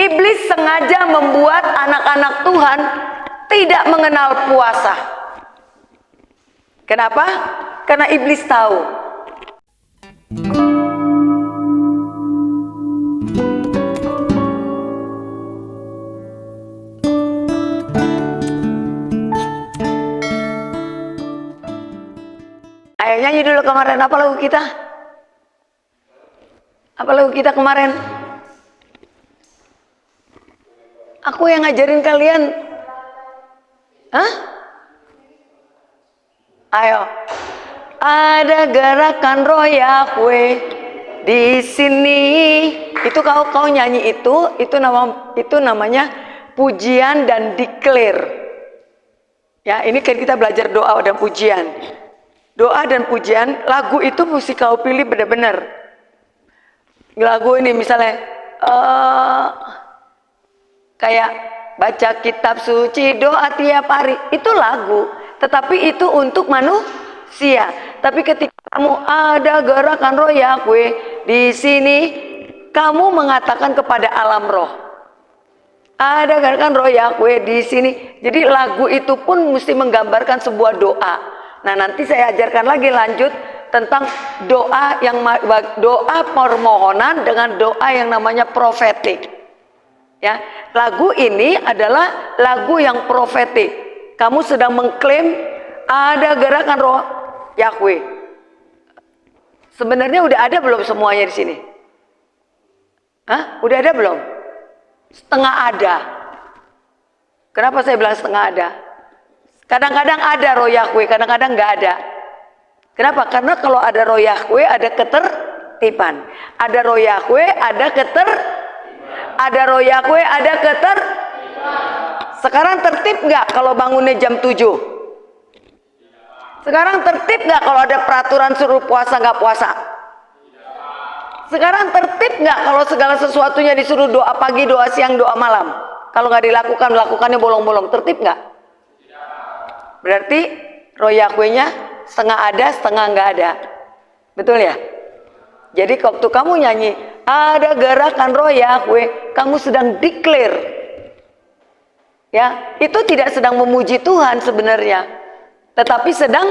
Iblis sengaja membuat anak-anak Tuhan tidak mengenal puasa. Kenapa? Karena iblis tahu ayo nyanyi dulu kemarin. Apa lagu kita? Apa lagu kita kemarin? Aku yang ngajarin kalian. Hah? Ayo. Ada gerakan roh Yahweh di sini. Itu kau nyanyi itu namanya pujian dan declare. Ya, ini kan kita belajar doa dan pujian. Doa dan pujian, lagu itu mesti kau pilih benar-benar. Lagu ini misalnya kayak baca kitab suci, doa tiap hari, itu lagu, tetapi itu untuk manusia. Tapi ketika kamu ada gerakan roh Yahweh di sini, kamu mengatakan kepada alam roh, ada gerakan roh Yahweh di sini. Jadi lagu itu pun mesti menggambarkan sebuah doa. Nah, nanti saya ajarkan lagi lanjut tentang doa permohonan dengan doa yang namanya profetik. Ya, lagu ini adalah lagu yang profetik. Kamu sedang mengklaim ada gerakan roh Yahweh. Sebenarnya udah ada belum semuanya di sini? Hah? Udah ada belum? Setengah ada. Kenapa saya bilang setengah ada? Kadang-kadang ada roh Yahweh, kadang-kadang nggak ada. Kenapa? Karena kalau ada roh Yahweh ada ketertiban. Ada roh Yahweh ada ada roh Yahweh ada Sekarang tertib nggak kalau bangunnya jam 7? Sekarang tertib nggak kalau ada peraturan suruh puasa nggak puasa? Sekarang tertib nggak kalau segala sesuatunya disuruh doa pagi, doa siang, doa malam? Kalau nggak dilakukan, melakukannya bolong-bolong, tertib nggak? Berarti roh Yahweh-nya setengah ada, setengah nggak ada. Betul ya? Jadi waktu kamu nyanyi ada gerakan roh Yahweh, kamu sedang declare. Ya, itu tidak sedang memuji Tuhan sebenarnya, tetapi sedang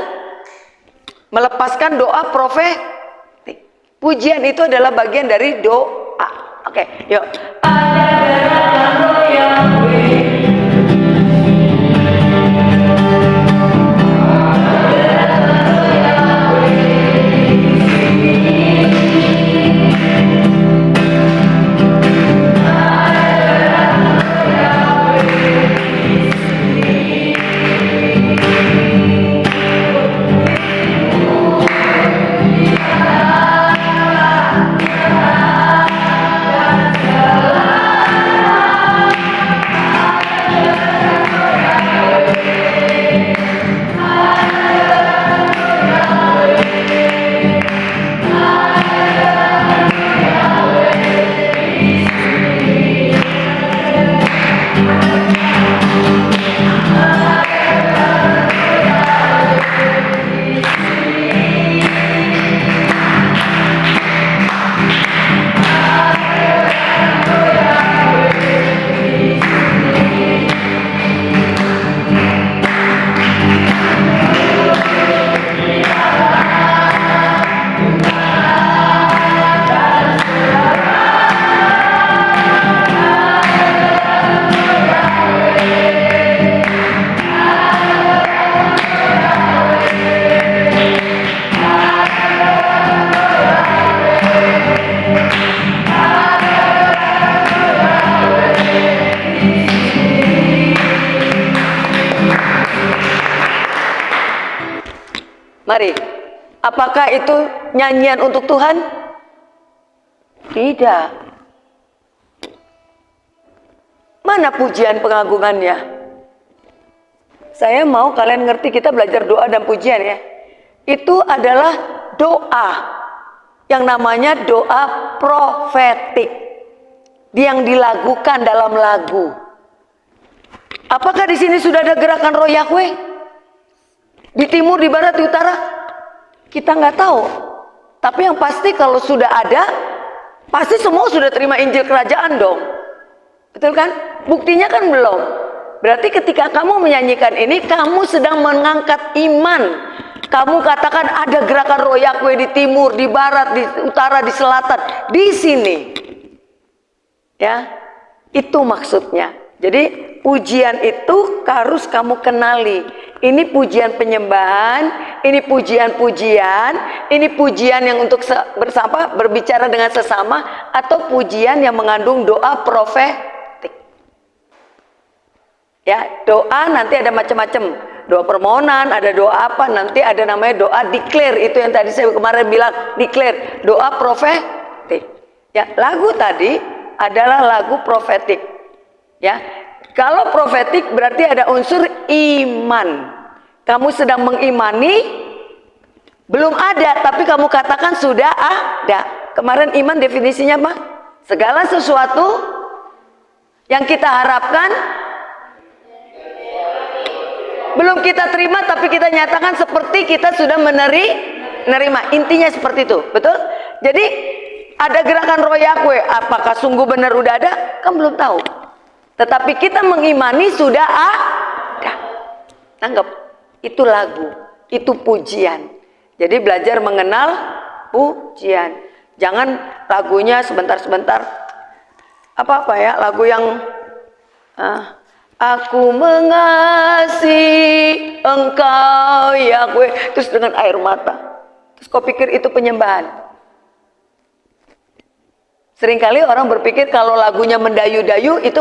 melepaskan doa profetik. Pujian itu adalah bagian dari doa. Oke, yuk. Ada gerakan roh Yahweh. Mari, apakah itu nyanyian untuk Tuhan? Tidak. Mana pujian pengagungannya? Saya mau kalian ngerti, kita belajar doa dan pujian ya. Itu adalah doa yang namanya doa profetik yang dilakukan dalam lagu. Apakah di sini sudah ada gerakan roh Yahweh? Di timur, di barat, di utara? Kita nggak tahu. Tapi yang pasti kalau sudah ada, pasti semua sudah terima Injil Kerajaan dong. Betul kan? Buktinya kan belum. Berarti ketika kamu menyanyikan ini, kamu sedang mengangkat iman. Kamu katakan ada gerakan roh Yahweh di timur, di barat, di utara, di selatan, di sini. Ya, itu maksudnya. Jadi pujian itu harus kamu kenali. Ini pujian penyembahan, ini pujian-pujian, ini pujian yang untuk bersama berbicara dengan sesama, atau pujian yang mengandung doa profetik. Ya, doa nanti ada macam-macam. Doa permohonan, ada doa apa, nanti ada namanya doa declare. Itu yang tadi saya kemarin bilang, declare, doa profetik. Ya, lagu tadi adalah lagu profetik. Ya, kalau profetik berarti ada unsur iman. Kamu sedang mengimani, belum ada, tapi kamu katakan sudah ada. Kemarin iman definisinya apa? Segala sesuatu yang kita harapkan belum kita terima, tapi kita nyatakan seperti kita sudah menerima. Intinya seperti itu, betul? Jadi ada gerakan roh Yahweh, apakah sungguh benar udah ada? Kan belum tahu. Tetapi kita mengimani sudah ada. Tanggap, itu lagu, itu pujian. Jadi belajar mengenal pujian. Jangan lagunya sebentar-sebentar. Apa-apa ya, lagu yang aku mengasihi engkau Yahweh, terus dengan air mata. Terus kau pikir itu penyembahan? Seringkali orang berpikir kalau lagunya mendayu-dayu itu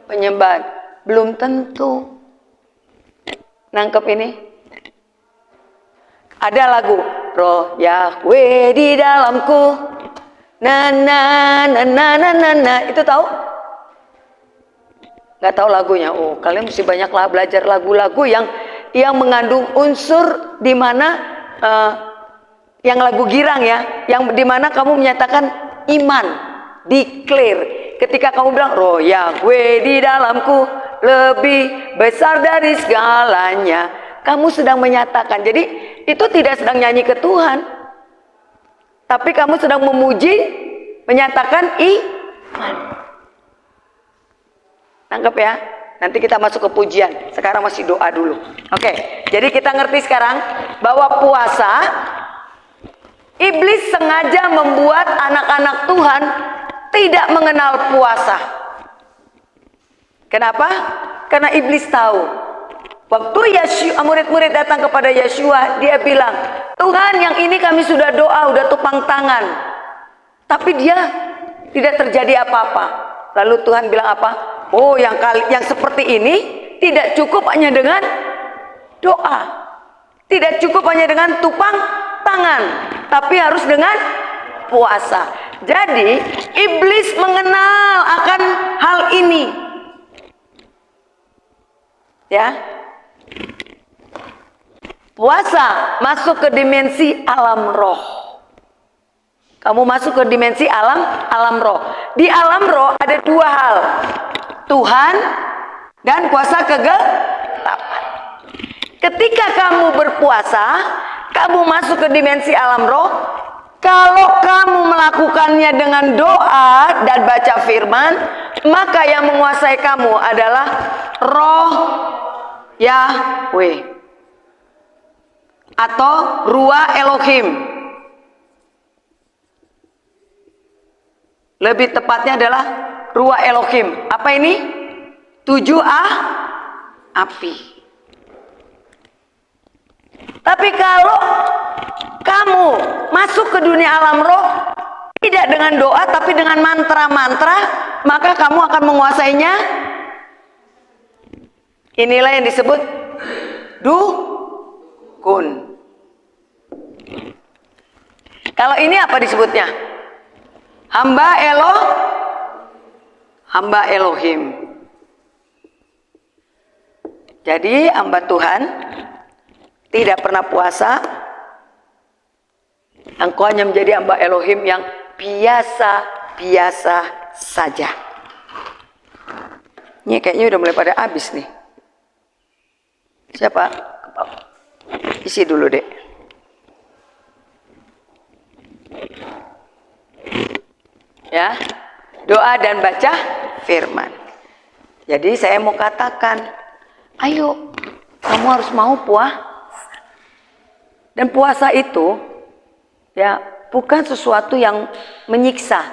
penyembahan. Belum tentu. Nangkep ini? Ada lagu Roh Yahweh di dalamku. Na na na na na na na. Itu tahu? Nggak tahu lagunya. Oh, kalian mesti banyaklah belajar lagu-lagu yang mengandung unsur di mana yang lagu girang ya, yang di mana kamu menyatakan iman, declare. Ketika kamu bilang roh Yahweh di dalamku lebih besar dari segalanya, kamu sedang menyatakan. Jadi itu tidak sedang nyanyi ke Tuhan, tapi kamu sedang memuji, menyatakan iman. Tangkap ya. Nanti kita masuk ke pujian. Sekarang masih doa dulu. Oke, jadi kita ngerti sekarang bahwa puasa, iblis sengaja membuat anak-anak Tuhan tidak mengenal puasa. Kenapa? Karena iblis tahu. Waktu murid-murid datang kepada Yeshua, dia bilang, Tuhan, yang ini kami sudah doa, udah tupang tangan, tapi dia tidak terjadi apa-apa. Lalu Tuhan bilang apa? Oh, yang seperti ini tidak cukup hanya dengan doa, tidak cukup hanya dengan tupang tangan, tapi harus dengan puasa. Jadi iblis mengenal akan hal ini, ya. Puasa masuk ke dimensi alam roh. Kamu masuk ke dimensi alam roh. Di alam roh ada dua hal, Tuhan dan kuasa kegelapan. Ketika kamu berpuasa, kamu masuk ke dimensi alam roh. Kalau kamu melakukannya dengan doa dan baca firman, maka yang menguasai kamu adalah roh Yahweh atau Ruah Elohim. Lebih tepatnya adalah Ruah Elohim. Apa ini? 7 api. Tapi kalau kamu masuk ke dunia alam roh tidak dengan doa tapi dengan mantra-mantra, maka kamu akan menguasainya. Inilah yang disebut dukun. Kalau ini apa disebutnya? Hamba Elohim. Jadi hamba Tuhan tidak pernah puasa, engkau hanya menjadi hamba Elohim yang biasa-biasa saja. Ini kayaknya udah mulai pada habis nih. Siapa? Isi dulu deh. Ya, doa dan baca firman. Jadi saya mau katakan, ayo kamu harus mau puasa. Dan puasa itu ya bukan sesuatu yang menyiksa.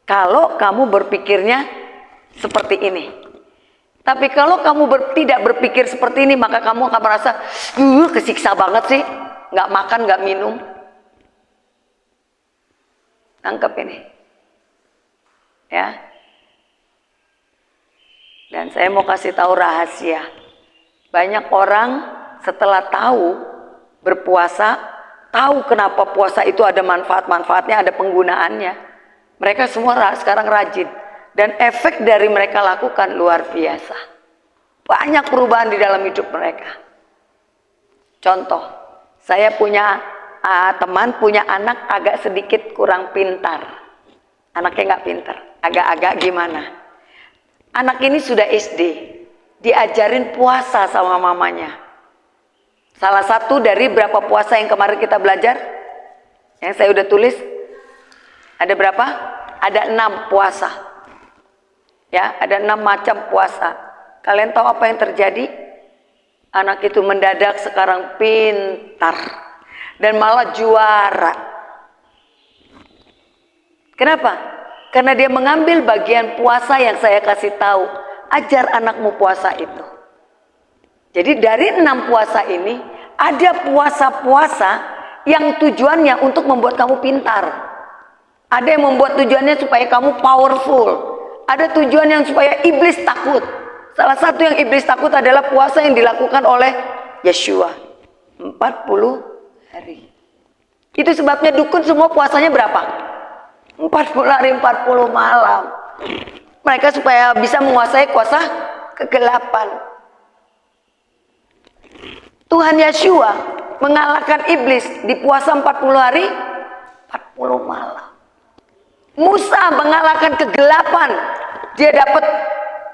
Kalau kamu berpikirnya seperti ini. Tapi kalau kamu tidak berpikir seperti ini, maka kamu akan merasa, kesiksa banget sih, nggak makan, nggak minum. Tangkap ini, ya. Dan saya mau kasih tahu rahasia. Banyak orang setelah tahu berpuasa, tahu kenapa puasa itu ada manfaat-manfaatnya, ada penggunaannya. Mereka semua sekarang rajin. Dan efek dari mereka lakukan luar biasa. Banyak perubahan di dalam hidup mereka. Contoh, saya punya teman, punya anak agak sedikit kurang pintar. Anaknya nggak pintar, agak-agak gimana. Anak ini sudah SD, diajarin puasa sama mamanya. Salah satu dari berapa puasa yang kemarin kita belajar, yang saya udah tulis, ada berapa? Ada 6 puasa. Ya, ada 6 macam puasa. Kalian tahu apa yang terjadi? Anak itu mendadak sekarang pintar dan malah juara. Kenapa? Karena dia mengambil bagian puasa yang saya kasih tahu. Ajar anakmu puasa itu. Jadi dari 6 puasa ini, ada puasa-puasa yang tujuannya untuk membuat kamu pintar. Ada yang membuat tujuannya supaya kamu powerful. Ada tujuan yang supaya iblis takut. Salah satu yang iblis takut adalah puasa yang dilakukan oleh Yeshua. 40 hari. Itu sebabnya dukun semua puasanya berapa? 40 hari, 40 malam. Mereka supaya bisa menguasai kuasa kegelapan. Tuhan Yeshua mengalahkan iblis di puasa 40 hari, 40 malam. Musa mengalahkan kegelapan. Dia dapat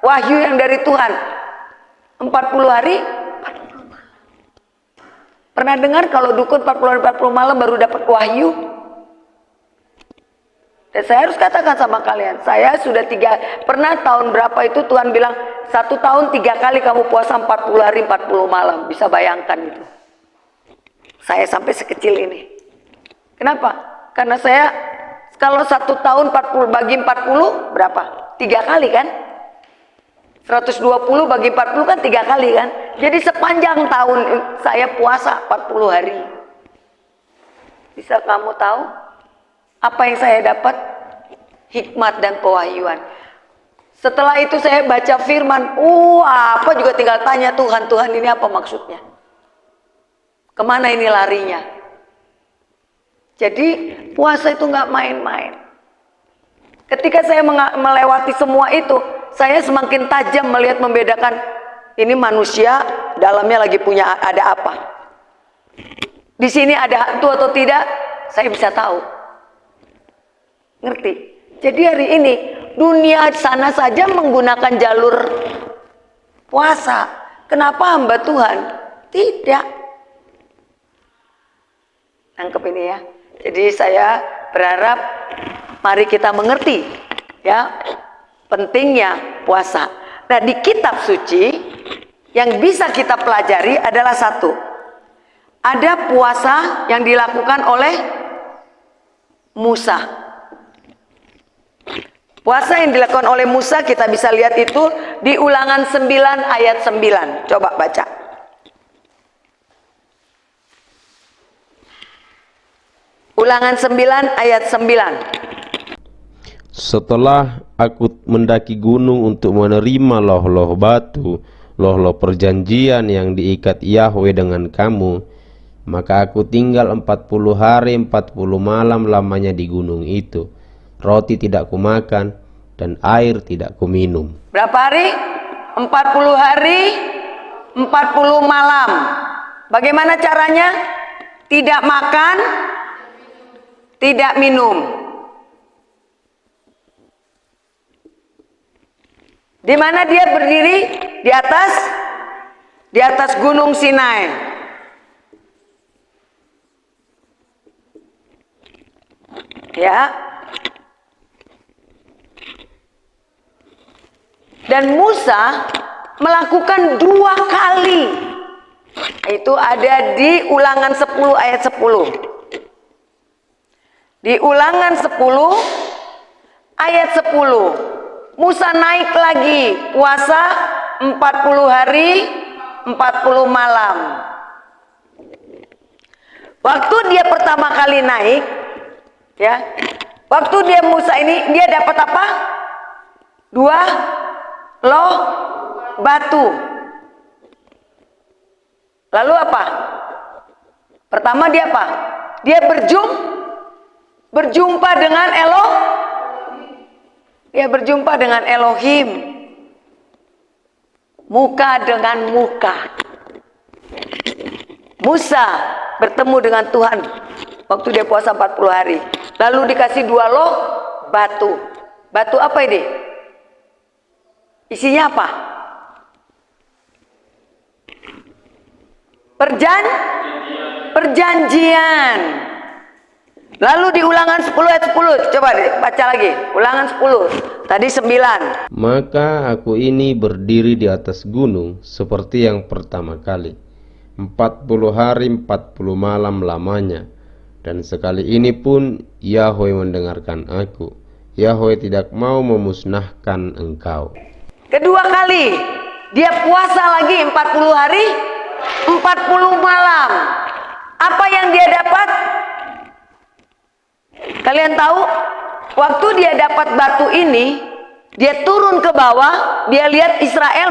wahyu yang dari Tuhan. 40 hari, 40 malam. Pernah dengar kalau dukun 40 hari, 40 malam baru dapat wahyu? Dan saya harus katakan sama kalian, saya sudah pernah tahun berapa itu Tuhan bilang, 1 tahun 3 kali kamu puasa 40 hari, 40 malam. Bisa bayangkan itu. Saya sampai sekecil ini. Kenapa? Karena saya kalau 1 tahun 40 bagi 40 berapa? 3 kali kan? 120 bagi 40 kan 3 kali kan? Jadi sepanjang tahun saya puasa 40 hari. Bisa kamu tahu apa yang saya dapat? Hikmat dan pewahyuan. Setelah itu saya baca firman, apa juga tinggal tanya Tuhan, Tuhan ini apa maksudnya? Kemana ini larinya? Jadi puasa itu nggak main-main. Ketika saya melewati semua itu, saya semakin tajam melihat membedakan ini manusia dalamnya lagi punya ada apa. Di sini ada hantu atau tidak, saya bisa tahu. Ngerti? Jadi hari ini dunia sana saja menggunakan jalur puasa. Kenapa hamba Tuhan tidak? Tangkap ini ya. Jadi saya berharap mari kita mengerti ya pentingnya puasa. Nah, di kitab suci yang bisa kita pelajari adalah satu. Ada puasa yang dilakukan oleh Musa. Puasa yang dilakukan oleh Musa kita bisa lihat itu di Ulangan 9 ayat 9. Coba baca. Ulangan 9 ayat 9. Setelah aku mendaki gunung untuk menerima loh-loh batu, loh-loh perjanjian yang diikat Yahweh dengan kamu, maka aku tinggal 40 hari 40 malam lamanya di gunung itu. Roti tidak kumakan dan air tidak kuminum. Berapa hari? 40 hari 40 malam. Bagaimana caranya? Tidak makan, tidak minum. Di mana dia berdiri? Di atas Gunung Sinai. Ya. Dan Musa melakukan 2 kali. Itu ada di Ulangan 10 ayat 10. Di Ulangan 10 ayat 10. Musa naik lagi puasa 40 hari 40 malam. Waktu dia pertama kali naik, ya, waktu dia Musa ini dia dapat apa? 2 loh batu. Lalu apa? Pertama dia apa? Dia berjumpa dengan Dia berjumpa dengan Elohim. Muka dengan muka. Musa bertemu dengan Tuhan waktu dia puasa 40 hari. Lalu dikasih 2 loh batu. Batu apa ini? Isinya apa? Perjanjian. Lalu di Ulangan 10 ayat 10, coba baca lagi. Ulangan 10, tadi 9. Maka aku ini berdiri di atas gunung seperti yang pertama kali, 40 hari 40 malam lamanya. Dan sekali ini pun Yahweh mendengarkan aku. Yahweh tidak mau memusnahkan engkau. Kedua kali dia puasa lagi 40 hari 40 malam. Apa yang dia dapat? Kalian tahu? Waktu dia dapat batu ini, dia turun ke bawah, dia lihat Israel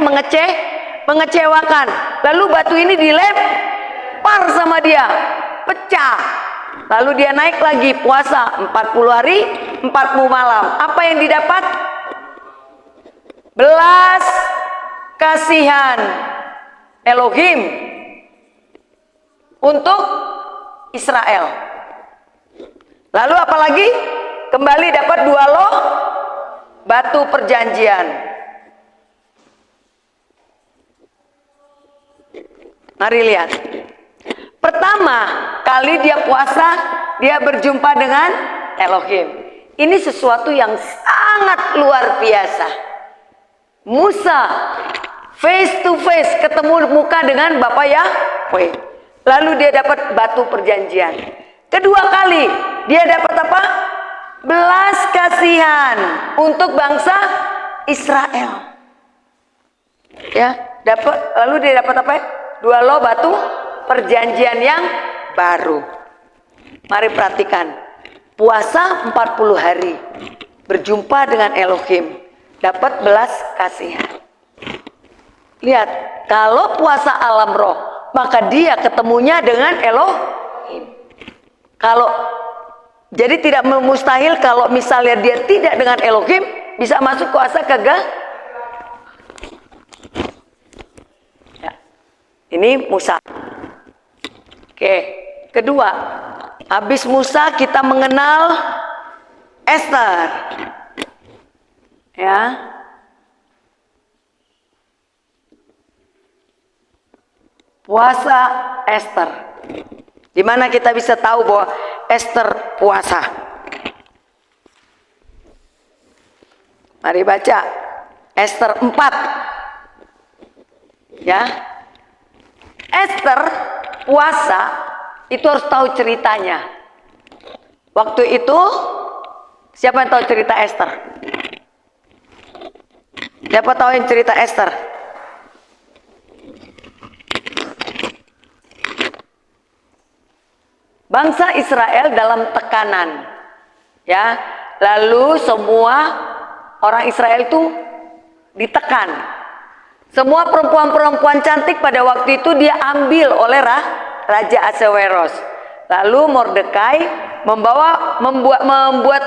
mengecewakan. Lalu batu ini dilempar sama dia, pecah. Lalu dia naik lagi puasa 40 hari 40 malam. Apa yang didapat? Belas kasihan Elohim untuk Israel. Lalu apalagi? Kembali dapat 2 loh batu perjanjian. Mari lihat. Pertama kali dia puasa, dia berjumpa dengan Elohim. Ini sesuatu yang sangat luar biasa. Musa face to face, ketemu muka dengan Bapa Yahweh. Lalu dia dapat batu perjanjian. Kedua kali dia dapat apa? Belas kasihan untuk bangsa Israel. Ya, lalu dia dapat apa? 2 loh batu perjanjian yang baru. Mari perhatikan. Puasa 40 hari, berjumpa dengan Elohim, dapat belas kasihan. Lihat, kalau puasa alam roh, maka dia ketemunya dengan Elohim. Jadi tidak mustahil kalau misalnya dia tidak dengan Elohim, bisa masuk kuasa ya. Ini Musa. Oke, kedua, habis Musa kita mengenal Esther. Ya. Puasa Esther. Di mana kita bisa tahu bahwa Esther puasa? Mari baca Esther 4. Ya. Esther puasa itu harus tahu ceritanya. Waktu itu siapa yang tahu cerita Esther? Siapa tahu yang cerita Esther? Bangsa Israel dalam tekanan, ya. Lalu semua orang Israel itu ditekan. Semua perempuan-perempuan cantik pada waktu itu dia ambil oleh Raja Ahasuerus. Lalu Mordekai membuat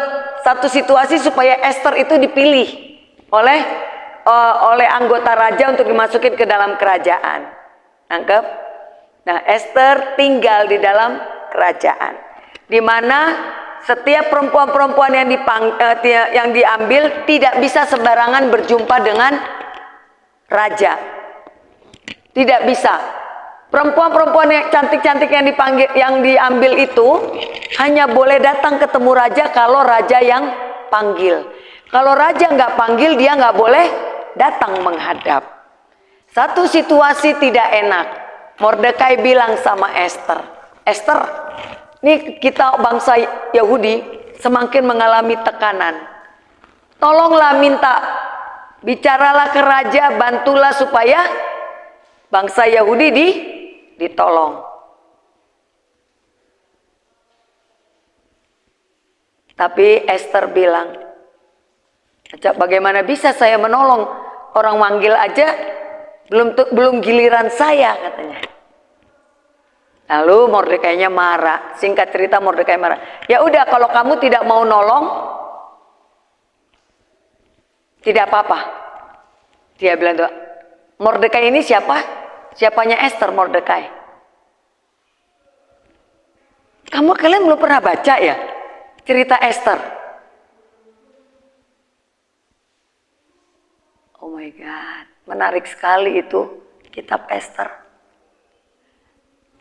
satu situasi supaya Esther itu dipilih oleh anggota raja untuk dimasukin ke dalam kerajaan. Nangkep? Nah, Esther tinggal di dalam kerajaan, di mana setiap perempuan-perempuan yang diambil tidak bisa sembarangan berjumpa dengan raja. Tidak bisa. Perempuan-perempuan yang cantik-cantik yang diambil itu hanya boleh datang ketemu raja kalau raja yang panggil. Kalau raja nggak panggil, dia nggak boleh datang menghadap. Satu situasi tidak enak. Mordekai bilang sama Esther, Esther, ini kita bangsa Yahudi semakin mengalami tekanan. Tolonglah minta, bicaralah ke raja, bantulah supaya bangsa Yahudi ditolong. Tapi Esther bilang, bagaimana bisa saya menolong? Orang manggil aja belum giliran saya, katanya. Lalu Mordekainya marah. Singkat cerita Mordekai marah. Ya udah, kalau kamu tidak mau nolong, tidak apa-apa. Dia bilang tuh, Mordekai ini siapa? Siapanya Esther, Mordekai. Kalian belum pernah baca ya cerita Esther? Oh my God, menarik sekali itu kitab Esther.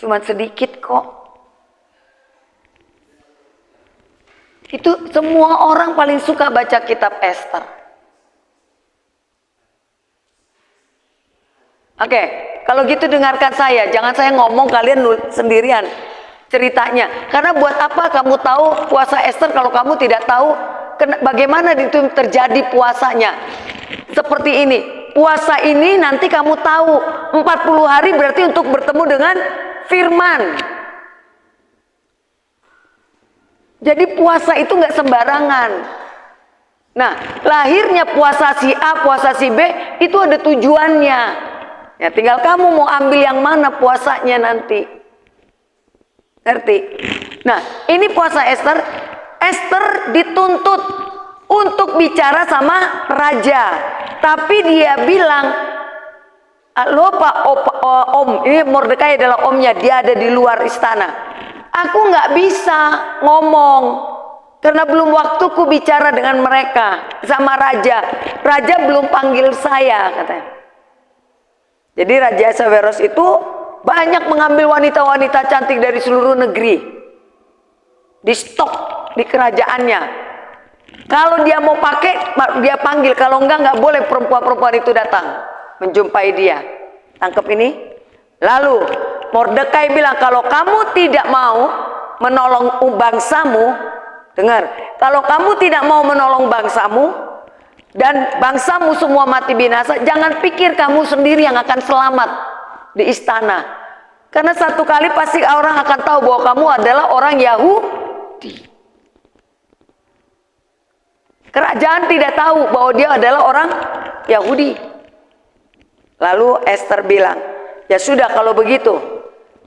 Cuman sedikit kok. Itu semua orang paling suka baca kitab Esther. Oke, kalau gitu dengarkan saya. Jangan saya ngomong, kalian sendirian ceritanya. Karena buat apa kamu tahu puasa Esther kalau kamu tidak tahu bagaimana itu terjadi puasanya. Seperti ini. Puasa ini nanti kamu tahu 40 hari berarti untuk bertemu dengan firman. Jadi puasa itu nggak sembarangan. Nah, lahirnya puasa si A, puasa si B itu ada tujuannya. Ya, tinggal kamu mau ambil yang mana puasanya nanti. Ngerti? Nah, ini puasa Esther. Esther dituntut untuk bicara sama raja. Tapi dia bilang, lo Pak Om, ini Mordekai adalah omnya, dia ada di luar istana. Aku nggak bisa ngomong karena belum waktuku bicara dengan mereka sama raja. Raja belum panggil saya, katanya. Jadi Raja Ahasuerus itu banyak mengambil wanita-wanita cantik dari seluruh negeri, di stok di kerajaannya. Kalau dia mau pakai, dia panggil. Kalau nggak boleh perempuan-perempuan itu datang menjumpai dia. Tangkap ini. Lalu Mordekai bilang, kalau kamu tidak mau menolong bangsamu, dengar, kalau kamu tidak mau menolong bangsamu dan bangsamu semua mati binasa, jangan pikir kamu sendiri yang akan selamat di istana. Karena satu kali pasti orang akan tahu bahwa kamu adalah orang Yahudi. Kerajaan tidak tahu bahwa dia adalah orang Yahudi. Lalu Esther bilang, ya sudah kalau begitu,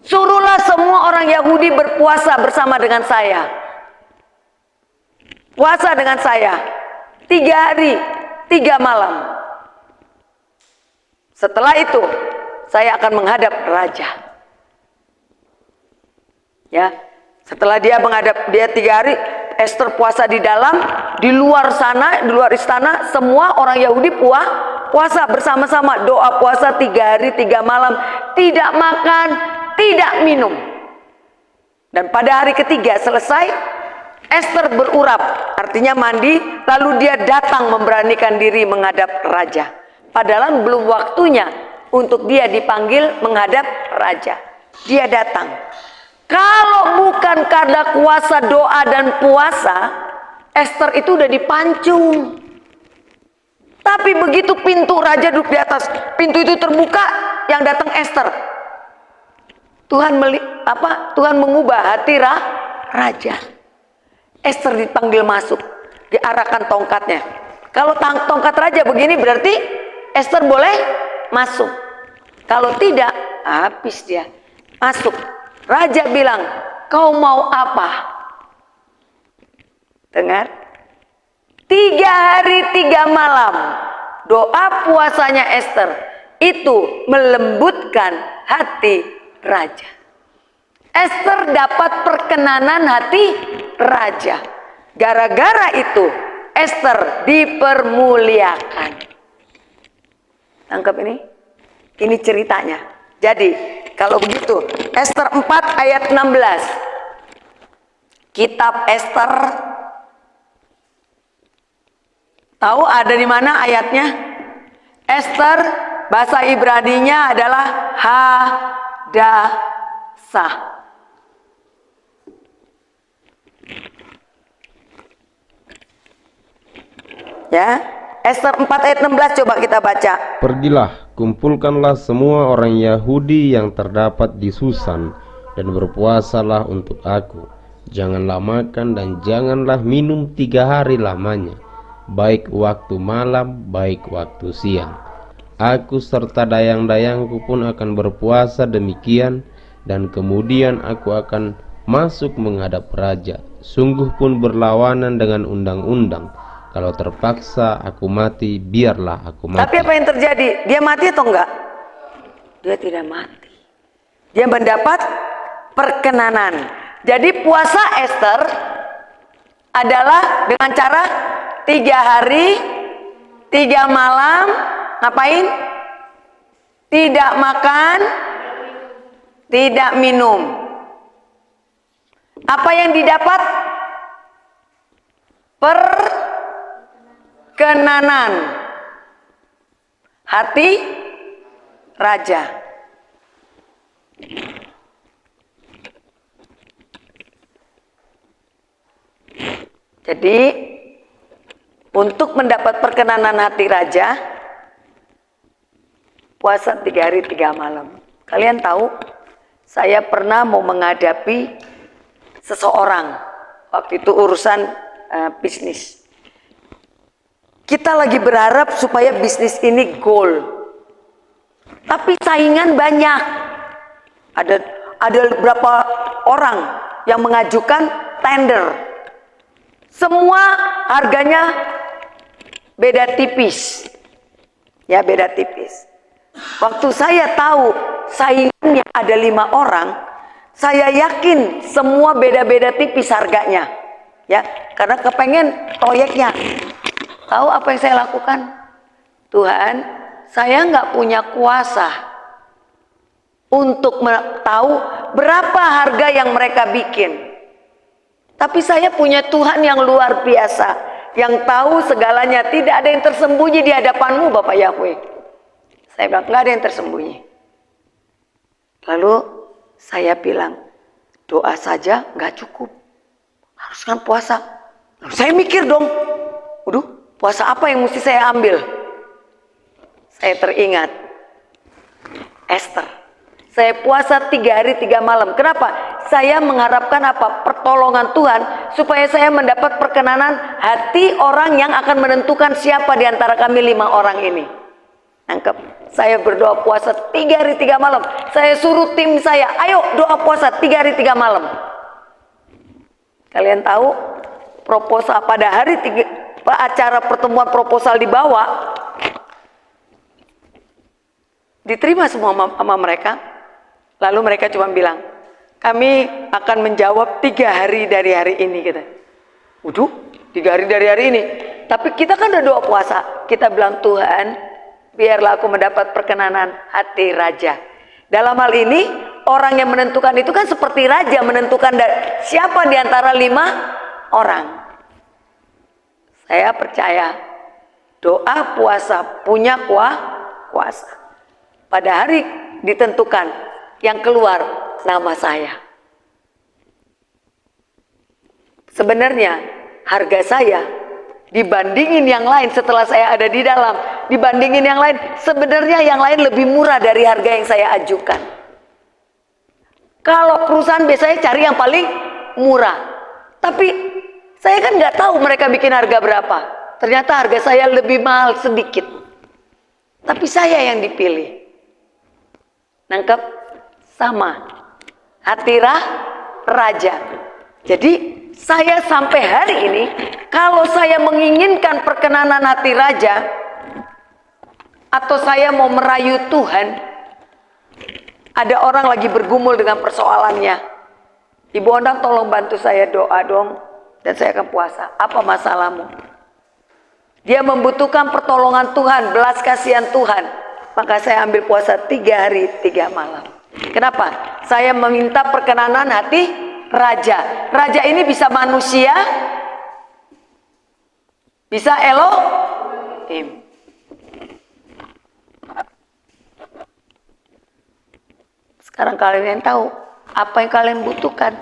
suruhlah semua orang Yahudi berpuasa bersama dengan saya. Puasa dengan saya 3 hari 3 malam. Setelah itu saya akan menghadap raja. Ya, setelah dia menghadap, dia 3 hari, Esther puasa di dalam, di luar sana, di luar istana, semua orang Yahudi puasa bersama-sama, doa puasa 3 hari 3 malam, tidak makan, tidak minum. Dan pada hari ketiga selesai, Esther berurap, artinya mandi, lalu dia datang memberanikan diri menghadap raja. Padahal belum waktunya untuk dia dipanggil menghadap raja. Dia datang. Kalau bukan karena kuasa doa dan puasa, Esther itu udah dipancung. Tapi begitu pintu raja duduk di atas, pintu itu terbuka, yang datang Esther. Tuhan mengubah hati raja. Esther dipanggil masuk, diarahkan tongkatnya. Kalau tongkat raja begini berarti Esther boleh masuk. Kalau tidak, habis dia. Masuk. Raja bilang, kau mau apa? Dengar. 3 hari 3 malam doa puasanya Esther itu melembutkan hati raja. Esther dapat perkenanan hati raja. Gara-gara itu Esther dipermuliakan. Tangkap ini? Ini ceritanya. Jadi kalau begitu Esther 4 ayat 16. Kitab Esther, tahu ada di mana ayatnya? Esther bahasa Ibraninya adalah Hadassah. Ya, Esther 4 ayat 16 coba kita baca. Pergilah, kumpulkanlah semua orang Yahudi yang terdapat di Susan, dan berpuasalah untuk aku. Janganlah makan dan janganlah minum 3 hari lamanya, baik waktu malam, baik waktu siang. Aku serta dayang-dayangku pun akan berpuasa demikian, dan kemudian aku akan masuk menghadap raja. Sungguh pun berlawanan dengan undang-undang. Kalau terpaksa aku mati, biarlah aku mati. Tapi apa yang terjadi? Dia mati atau enggak? Dia tidak mati. Dia mendapat perkenanan. Jadi puasa Esther adalah dengan cara 3 hari 3 malam. Ngapain? Tidak makan, tidak minum. Apa yang didapat? Perkenanan hati raja. Jadi untuk mendapat perkenanan hati raja, puasa 3 hari 3 malam. Kalian tahu, saya pernah mau menghadapi seseorang. Waktu itu urusan bisnis. Kita lagi berharap supaya bisnis ini goal. Tapi saingan banyak. Ada beberapa orang yang mengajukan tender. Semua harganya beda tipis. Ya, beda tipis. Waktu saya tahu saingannya ada 5 orang, saya yakin semua beda-beda tipis harganya. Ya, karena kepengen proyeknya. Tahu apa yang saya lakukan? Tuhan, saya nggak punya kuasa untuk tahu berapa harga yang mereka bikin. Tapi saya punya Tuhan yang luar biasa, yang tahu segalanya. Tidak ada yang tersembunyi di hadapanmu, Bapak Yahweh. Saya bilang, nggak ada yang tersembunyi. Lalu saya bilang, doa saja nggak cukup, harus kan puasa. Lalu saya mikir dong, waduh, puasa apa yang mesti saya ambil? Saya teringat Esther. Saya puasa 3 hari 3 malam. Kenapa? Saya mengharapkan apa? Pertolongan Tuhan supaya saya mendapat perkenanan hati orang yang akan menentukan siapa di antara kami 5 orang ini. Nangkep? Saya berdoa puasa 3 hari 3 malam. Saya suruh tim saya, ayo doa puasa 3 hari 3 malam. Kalian tahu proposal pada hari acara pertemuan proposal dibawa, diterima semua sama mereka. Lalu mereka cuma bilang, kami akan menjawab 3 hari dari hari ini, kita. Waduh, 3 hari dari hari ini. Tapi kita kan udah doa puasa. Kita bilang, Tuhan, biarlah aku mendapat perkenanan hati raja. Dalam hal ini, orang yang menentukan itu kan seperti raja menentukan siapa di antara 5 orang. Saya percaya doa puasa punya kuasa. Pada hari ditentukan yang keluar nama saya. Sebenarnya harga saya dibandingin yang lain setelah saya ada di dalam, dibandingin yang lain, sebenarnya yang lain lebih murah dari harga yang saya ajukan. Kalau perusahaan biasanya cari yang paling murah, tapi saya kan nggak tahu mereka bikin harga berapa. Ternyata harga saya lebih mahal sedikit, tapi saya yang dipilih. Nangkep? Sama hati raja. Jadi saya sampai hari ini, kalau saya menginginkan perkenanan hati raja, atau saya mau merayu Tuhan, ada orang lagi bergumul dengan persoalannya, Ibu Ondang tolong bantu saya doa dong, dan saya akan puasa. Apa masalahmu? Dia membutuhkan pertolongan Tuhan, belas kasihan Tuhan. Maka saya ambil puasa 3 hari 3 malam. Kenapa? Saya meminta perkenanan hati raja. Raja ini bisa manusia, bisa Elohim. Sekarang kalian yang tahu apa yang kalian butuhkan.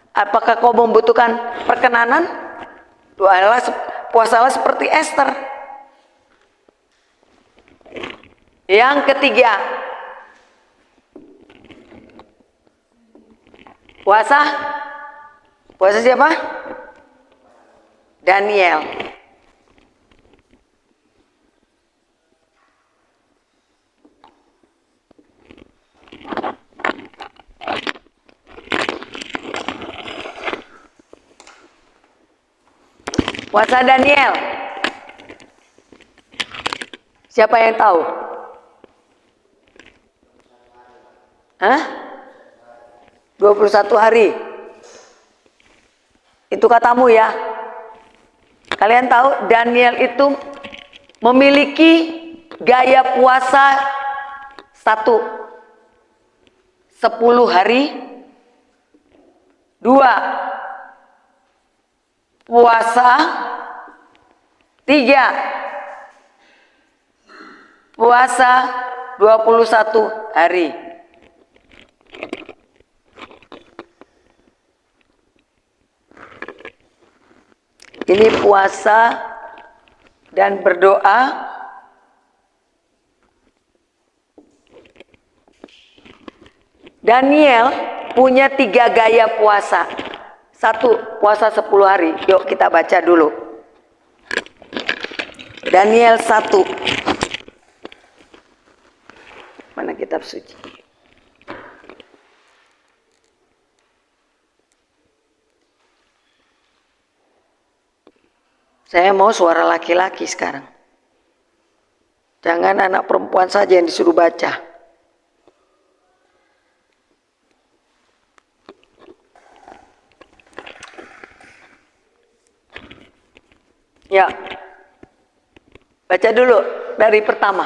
Apakah kau membutuhkan perkenanan? Doalah, puasalah seperti Esther. Yang ketiga, puasa siapa? Daniel. Puasa Daniel. Siapa yang tahu? Hah? 21 hari. Itu katamu ya. Kalian tahu Daniel itu memiliki gaya puasa 10 hari. 2 puasa. 3 puasa 21 hari. Ini puasa dan berdoa. Daniel punya 3 gaya puasa. 1, puasa 10 hari. Yuk kita baca dulu. Daniel 1. Mana kitab suci? Saya mau suara laki-laki sekarang. Jangan anak perempuan saja yang disuruh baca. Ya. Baca dulu dari pertama.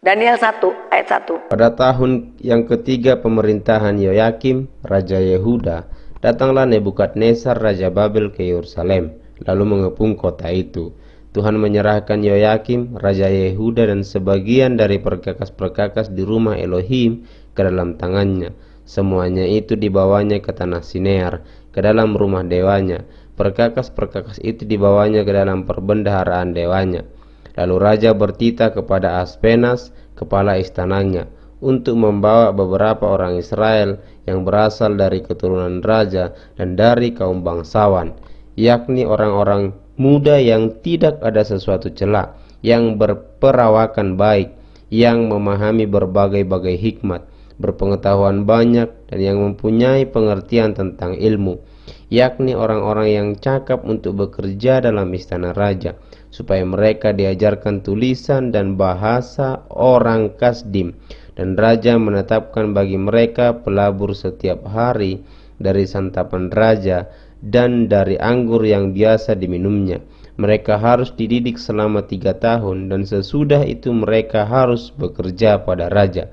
Daniel 1 ayat 1. Pada tahun yang ketiga pemerintahan Yoyakim, Raja Yehuda, datanglah Nebukadnezar Raja Babel ke Yerusalem, lalu mengepung kota itu. Tuhan menyerahkan Yoyakim, Raja Yehuda dan sebagian dari perkakas-perkakas di rumah Elohim ke dalam tangannya. Semuanya itu dibawanya ke tanah Sinear, ke dalam rumah dewanya. Perkakas-perkakas itu dibawanya ke dalam perbendaharaan dewanya. Lalu Raja bertitah kepada Aspenas, kepala istananya, untuk membawa beberapa orang Israel yang berasal dari keturunan raja dan dari kaum bangsawan, yakni orang-orang muda yang tidak ada sesuatu celak, yang berperawakan baik, yang memahami berbagai-bagai hikmat, berpengetahuan banyak, dan yang mempunyai pengertian tentang ilmu, yakni orang-orang yang cakap untuk bekerja dalam istana raja, supaya mereka diajarkan tulisan dan bahasa orang Kasdim. Dan raja menetapkan bagi mereka pelabur setiap hari dari santapan raja dan dari anggur yang biasa diminumnya. Mereka harus dididik selama 3 tahun, dan sesudah itu mereka harus bekerja pada raja.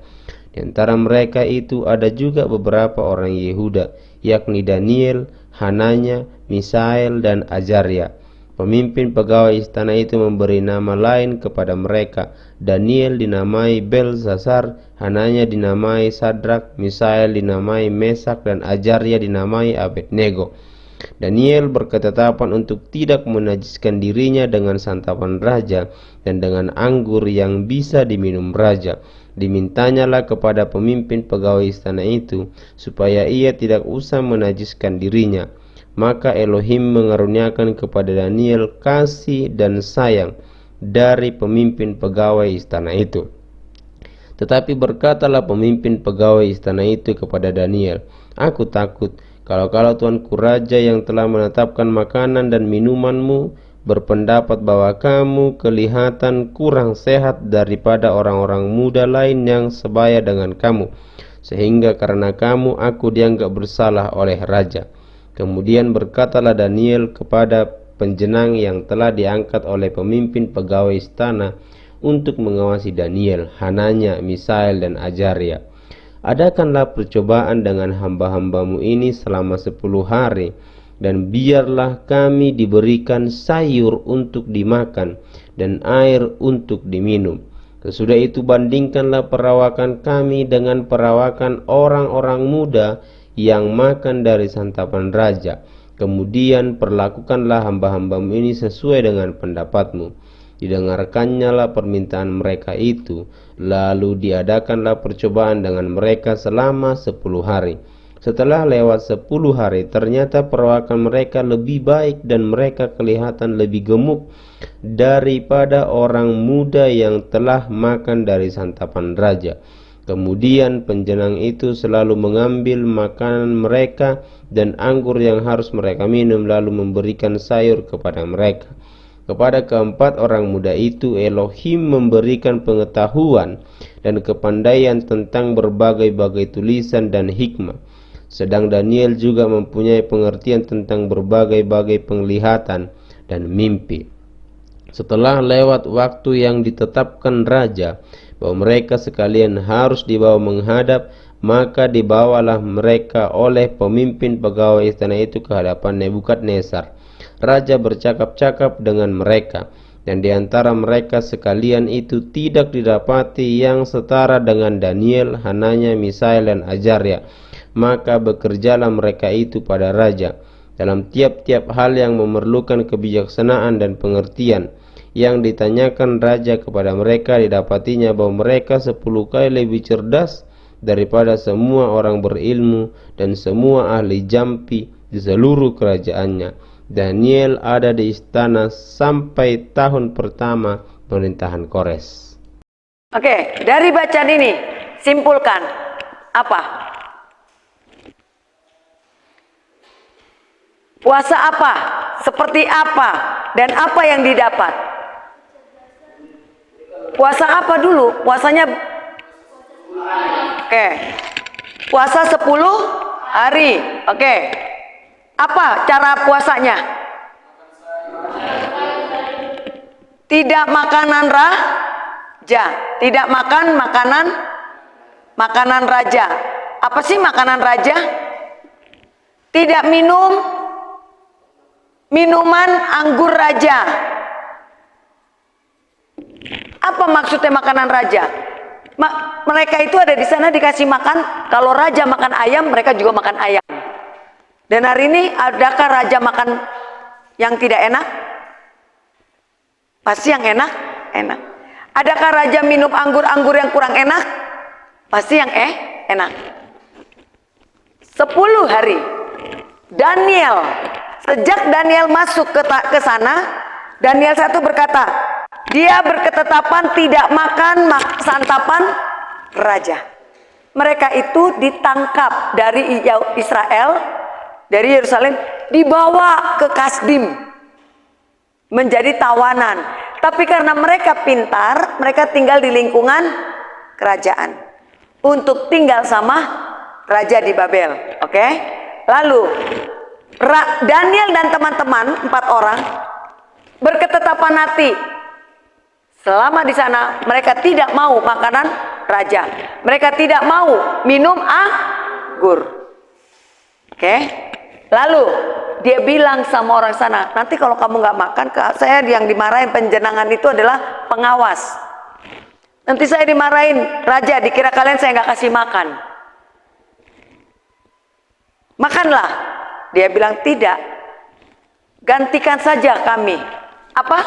Di antara mereka itu ada juga beberapa orang Yehuda, yakni Daniel, Hananya, Misael, dan Azaria. Pemimpin pegawai istana itu memberi nama lain kepada mereka. Daniel dinamai Belsasar, Hananya dinamai Sadrak, Misael dinamai Mesak, dan Azaria dinamai Abednego. Daniel berketetapan untuk tidak menajiskan dirinya dengan santapan raja dan dengan anggur yang bisa diminum raja. Dimintanyalah kepada pemimpin pegawai istana itu supaya ia tidak usah menajiskan dirinya. Maka Elohim mengaruniakan kepada Daniel kasih dan sayang dari pemimpin pegawai istana itu. Tetapi berkatalah pemimpin pegawai istana itu kepada Daniel, "Aku takut kalau tuanku raja yang telah menetapkan makanan dan minumanmu berpendapat bahwa kamu kelihatan kurang sehat daripada orang-orang muda lain yang sebaya dengan kamu, sehingga karena kamu aku dianggap bersalah oleh raja." Kemudian berkatalah Daniel kepada penjenang yang telah diangkat oleh pemimpin pegawai istana untuk mengawasi Daniel, Hananya, Misael, dan Azaria, "Adakanlah percobaan dengan hamba-hambamu ini selama 10 hari, dan biarlah kami diberikan sayur untuk dimakan dan air untuk diminum. Sesudah itu bandingkanlah perawakan kami dengan perawakan orang-orang muda yang makan dari santapan raja. Kemudian perlakukanlah hamba-hambamu ini sesuai dengan pendapatmu. Didengarkannya lah permintaan mereka itu, lalu diadakanlah percobaan dengan mereka selama 10 hari. Setelah lewat 10 hari, ternyata perawakan mereka lebih baik dan mereka kelihatan lebih gemuk daripada orang muda yang telah makan dari santapan raja. Kemudian penjenang itu selalu mengambil makanan mereka dan anggur yang harus mereka minum, lalu memberikan sayur kepada mereka. Kepada keempat orang muda itu Elohim memberikan pengetahuan dan kepandaian tentang berbagai-bagai tulisan dan hikmah. Sedang Daniel juga mempunyai pengertian tentang berbagai-bagai penglihatan dan mimpi. Setelah lewat waktu yang ditetapkan raja bahwa mereka sekalian harus dibawa menghadap, maka dibawalah mereka oleh pemimpin pegawai istana itu ke hadapan Nebukadnezar. Raja bercakap-cakap dengan mereka, dan di antara mereka sekalian itu tidak didapati yang setara dengan Daniel, Hananya, Misael, dan Azaria. Maka bekerjalah mereka itu pada raja dalam tiap-tiap hal yang memerlukan kebijaksanaan dan pengertian. Yang ditanyakan raja kepada mereka, didapatinya bahwa mereka 10 kali lebih cerdas daripada semua orang berilmu dan semua ahli jampi di seluruh kerajaannya. Daniel ada di istana sampai tahun pertama pemerintahan Kores. Oke, dari bacaan ini simpulkan apa? Puasa apa? Seperti apa? Dan apa yang didapat? Puasa apa dulu? Puasanya oke. Puasa 10 hari. Oke. Apa cara puasanya? Tidak makanan raja, tidak makan makanan raja. Apa sih makanan raja? Tidak minum minuman anggur raja. Apa maksudnya makanan raja? Mereka itu ada di sana dikasih makan. Kalau raja makan ayam, mereka juga makan ayam. Dan hari ini adakah raja makan yang tidak enak? Pasti yang enak, enak. Adakah raja minum anggur-anggur yang kurang enak? Pasti yang enak. 10 hari. Daniel, sejak Daniel masuk ke sana, Daniel 1 berkata, dia berketetapan tidak makan santapan raja. Mereka itu ditangkap dari Israel, dari Yerusalem, dibawa ke Kasdim menjadi tawanan. Tapi karena mereka pintar, mereka tinggal di lingkungan kerajaan untuk tinggal sama raja di Babel. Oke? Lalu Daniel dan teman-teman 4 orang berketetapan hati. Selama di sana mereka tidak mau makanan raja. Mereka tidak mau minum anggur. Oke? Lalu dia bilang sama orang sana, nanti kalau kamu nggak makan, saya yang dimarahin penjenengan itu adalah pengawas. Nanti saya dimarahin raja, dikira kalian saya nggak kasih makan. Makanlah. Dia bilang tidak. Gantikan saja kami. Apa?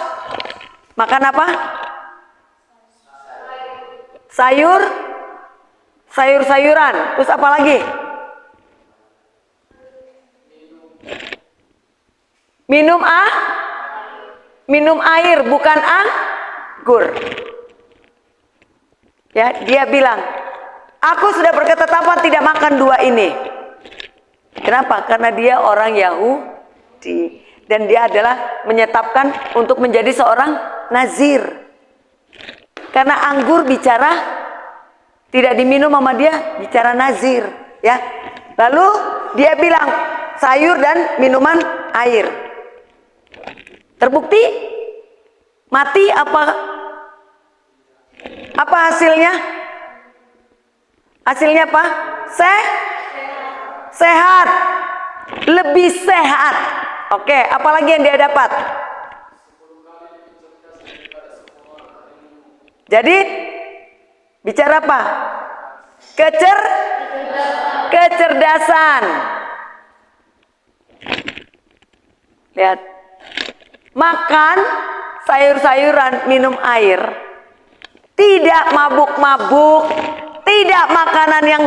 Makan apa? Sayur-sayuran. Terus apa lagi? Minum air, bukan anggur. Ya, dia bilang, aku sudah berketetapan tidak makan 2 ini. Kenapa? Karena dia orang Yahudi dan dia adalah menyetapkan untuk menjadi seorang nazir. Karena anggur bicara tidak diminum sama dia, bicara nazir, ya. Lalu dia bilang sayur dan minuman air. Terbukti mati apa hasilnya? Hasilnya apa? Sehat. Lebih sehat. Oke, apalagi yang dia dapat? Jadi bicara apa? Kecerdasan. Lihat. Makan sayur-sayuran, minum air. Tidak mabuk-mabuk, tidak makanan yang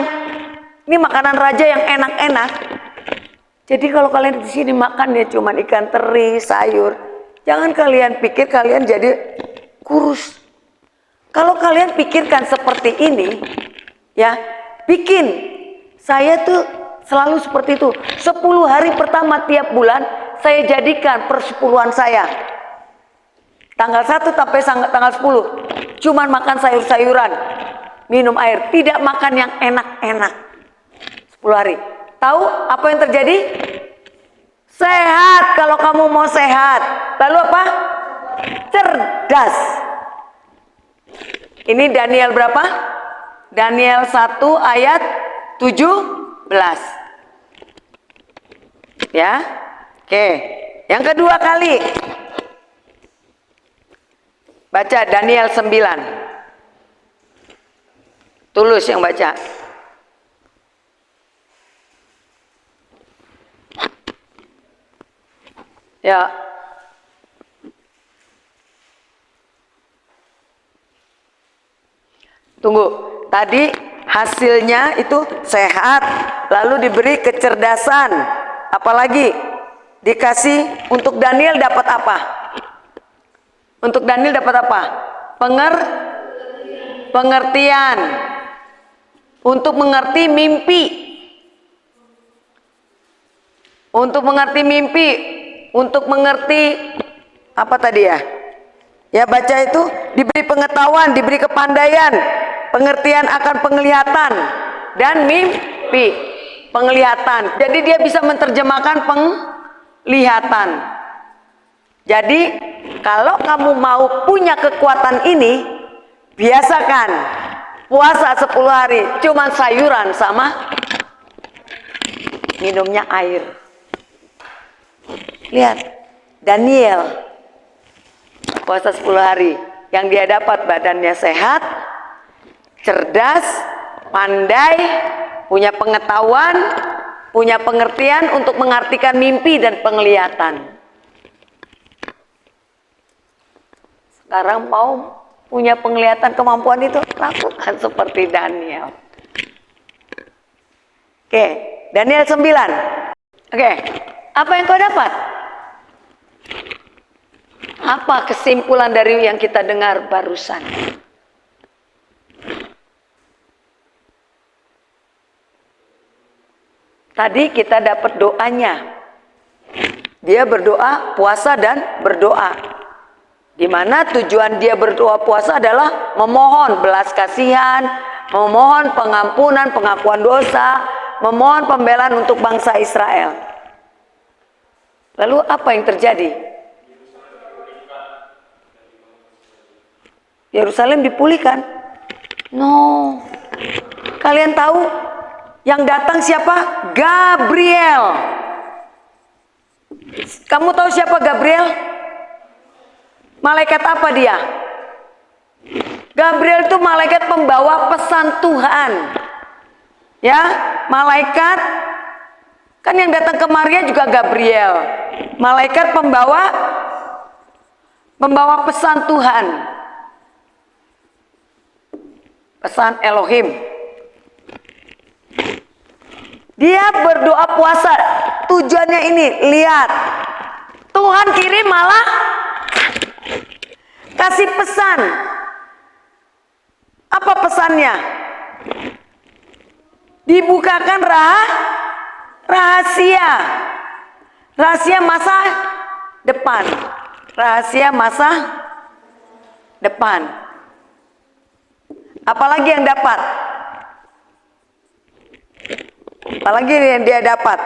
ini makanan raja yang enak-enak. Jadi kalau kalian di sini makan ya cuman ikan teri, sayur, jangan kalian pikir kalian jadi kurus. Kalau kalian pikirkan seperti ini, ya, bikin saya tuh selalu seperti itu. 10 hari pertama tiap bulan saya jadikan persepuluhan saya. Tanggal 1 sampai tanggal 10 cuman makan sayur-sayuran, minum air, tidak makan yang enak-enak. 10 hari. Tahu apa yang terjadi? Sehat kalau kamu mau sehat. Lalu apa? Cerdas. Ini Daniel berapa? Daniel 1 ayat 17. Ya. Oke. Yang kedua kali. Baca Daniel 9. Tulus yang baca. Ya. Tunggu. Tadi hasilnya itu sehat, lalu diberi kecerdasan. Apalagi dikasih untuk Daniel dapat apa? Untuk Daniel dapat apa? Pengertian. Untuk mengerti mimpi. Untuk mengerti mimpi. Untuk mengerti apa tadi ya? Ya baca itu diberi pengetahuan, diberi kepandaian, pengertian akan penglihatan dan mimpi. Penglihatan. Jadi dia bisa menerjemahkan penglihatan. Jadi kalau kamu mau punya kekuatan ini, biasakan puasa 10 hari cuman sayuran sama minumnya air. Lihat, Daniel puasa 10 hari, yang dia dapat badannya sehat, cerdas, pandai, punya pengetahuan, punya pengertian untuk mengartikan mimpi dan penglihatan. Sekarang mau punya penglihatan, kemampuan itu, lakukan seperti Daniel. Oke, Daniel 9. Oke, apa yang kau dapat? Apa kesimpulan dari yang kita dengar barusan? Tadi kita dapat doanya. Dia berdoa, puasa dan berdoa. Di mana tujuan dia berdoa puasa adalah memohon belas kasihan, memohon pengampunan, pengakuan dosa, memohon pembelaan untuk bangsa Israel. Lalu apa yang terjadi? Yerusalem dipulihkan? No. Kalian tahu yang datang siapa? Gabriel. Kamu tahu siapa Gabriel? Malaikat apa dia? Gabriel itu malaikat pembawa pesan Tuhan. Ya, malaikat kan yang datang ke Maria juga Gabriel. Malaikat pembawa pesan Tuhan. Pesan Elohim. Dia berdoa puasa. Tujuannya ini, lihat. Tuhan kirim malah kasih pesan. Apa pesannya? Dibukakan rahasia. Rahasia masa depan. Rahasia masa depan. Apalagi yang dapat? Apalagi yang dia dapat?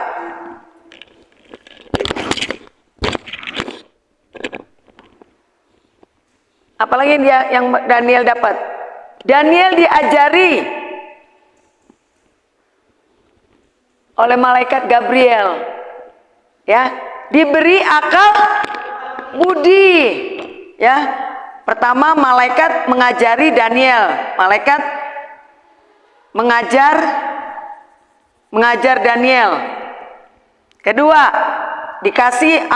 Apalagi yang Daniel dapat? Daniel diajari oleh malaikat Gabriel, ya, diberi akal budi, ya, Pertama, malaikat mengajari Daniel. Malaikat mengajar Daniel. Kedua, dikasih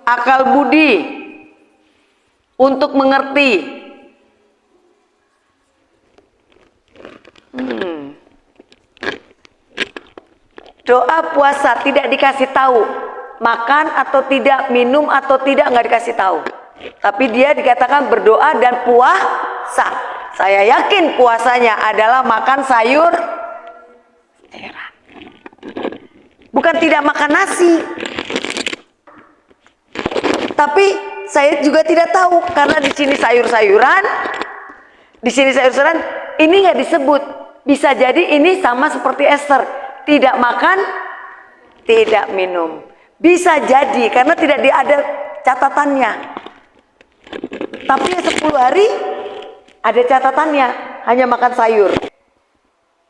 akal budi untuk mengerti. Doa puasa tidak dikasih tahu, makan atau tidak, minum atau tidak, nggak dikasih tahu. Tapi dia dikatakan berdoa dan puasa. Saya yakin puasanya adalah makan sayur, bukan tidak makan nasi. Tapi saya juga tidak tahu karena di sini sayur-sayuran, ini nggak disebut. Bisa jadi ini sama seperti Esther, tidak makan, tidak minum. Bisa jadi karena tidak ada catatannya. Tapi 10 hari ada catatannya, hanya makan sayur.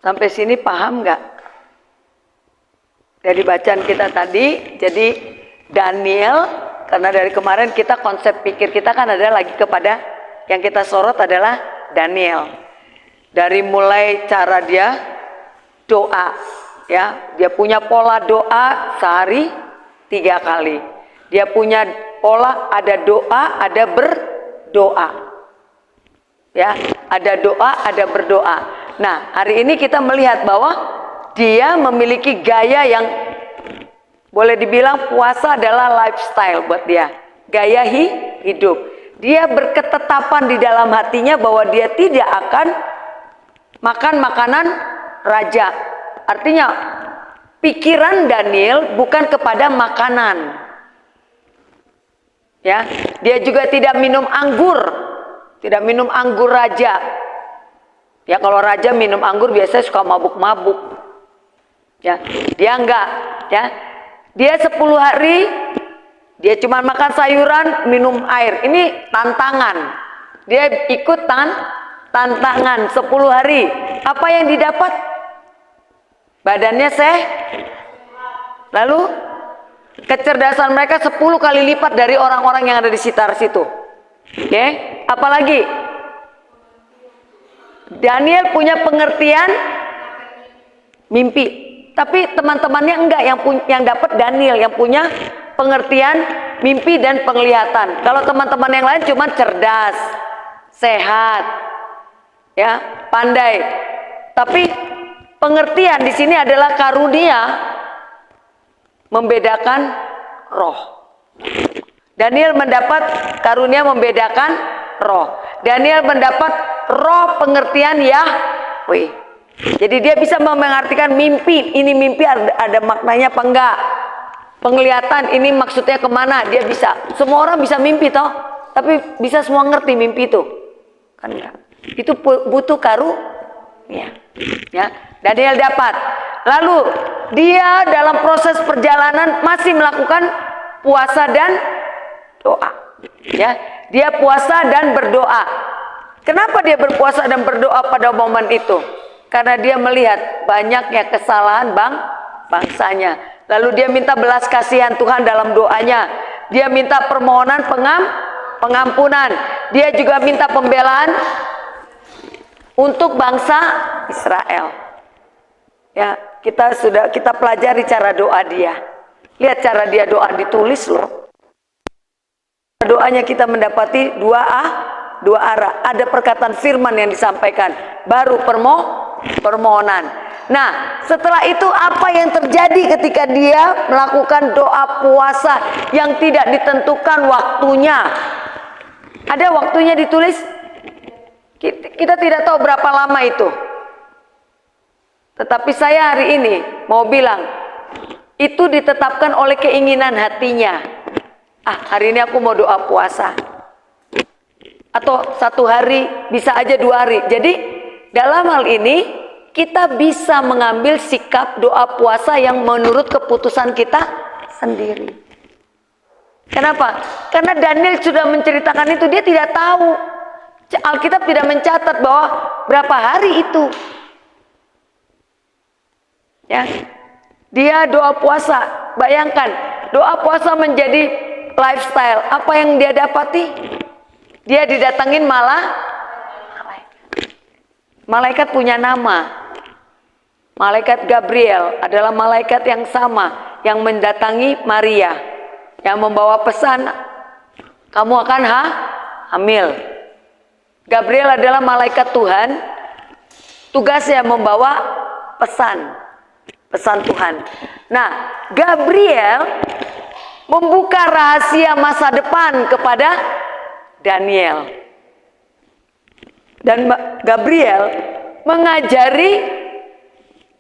Sampai sini paham nggak? Dari bacaan kita tadi, jadi Daniel, karena dari kemarin kita konsep pikir kita kan ada lagi kepada yang kita sorot adalah Daniel. Dari mulai cara dia doa, ya, dia punya pola doa sehari 3 kali. Dia punya pola ada doa, ada berdoa. Ya, ada doa, ada berdoa. Nah, hari ini kita melihat bahwa dia memiliki gaya yang boleh dibilang puasa adalah lifestyle buat dia. Gaya hidup. Dia berketetapan di dalam hatinya bahwa dia tidak akan makan makanan raja. Artinya pikiran Daniel bukan kepada makanan. Ya, dia juga tidak minum anggur. Tidak minum anggur raja. Ya, kalau raja minum anggur biasanya suka mabuk-mabuk. Ya, dia enggak, ya. Dia 10 hari dia cuma makan sayuran, minum air. Ini tantangan. Dia ikut tantangan 10 hari. Apa yang didapat? Badannya lalu kecerdasan mereka 10 kali lipat dari orang-orang yang ada di sekitar situ. Oke, apalagi Daniel punya pengertian mimpi. Tapi teman-temannya enggak, yang dapat Daniel yang punya pengertian mimpi dan penglihatan. Kalau teman-teman yang lain cuma cerdas, sehat, ya, pandai. Tapi pengertian di sini adalah karunia membedakan roh. Daniel mendapat karunia membedakan roh. Daniel mendapat roh pengertian Yahweh. Jadi dia bisa mengartikan mimpi. Ini mimpi ada maknanya apa enggak? Penglihatan ini maksudnya kemana? Dia bisa. Semua orang bisa mimpi toh, tapi bisa semua ngerti mimpi itu? Kan enggak. Itu butuh karunia. Ya, Daniel dapat. Lalu dia dalam proses perjalanan masih melakukan puasa dan doa. Ya, dia puasa dan berdoa. Kenapa dia berpuasa dan berdoa pada momen itu? Karena dia melihat banyaknya kesalahan bangsanya. Lalu dia minta belas kasihan Tuhan dalam doanya. Dia minta permohonan pengampunan. Dia juga minta pembelaan untuk bangsa Israel. Ya, kita pelajari cara doa dia. Lihat cara dia doa, ditulis loh. Doanya kita mendapati dua arah. Ada perkataan firman yang disampaikan, baru permohonan. Nah, setelah itu apa yang terjadi ketika dia melakukan doa puasa yang tidak ditentukan waktunya? Ada waktunya ditulis? Kita tidak tahu berapa lama itu. Tetapi saya hari ini mau bilang, itu ditetapkan oleh keinginan hatinya. Hari ini aku mau doa puasa. Atau 1 hari, bisa aja 2 hari. Jadi dalam hal ini kita bisa mengambil sikap doa puasa yang menurut keputusan kita sendiri. Kenapa? Karena Daniel sudah menceritakan itu, dia tidak tahu. Alkitab tidak mencatat bahwa berapa hari itu. Ya. Dia doa puasa, bayangkan, doa puasa menjadi lifestyle. Apa yang dia dapati? Dia didatengin malah malaikat punya nama. Malaikat Gabriel adalah malaikat yang sama yang mendatangi Maria, yang membawa pesan kamu akan hamil. Gabriel adalah malaikat Tuhan, tugasnya membawa pesan Tuhan. Nah, Gabriel membuka rahasia masa depan kepada Daniel. Dan Gabriel mengajari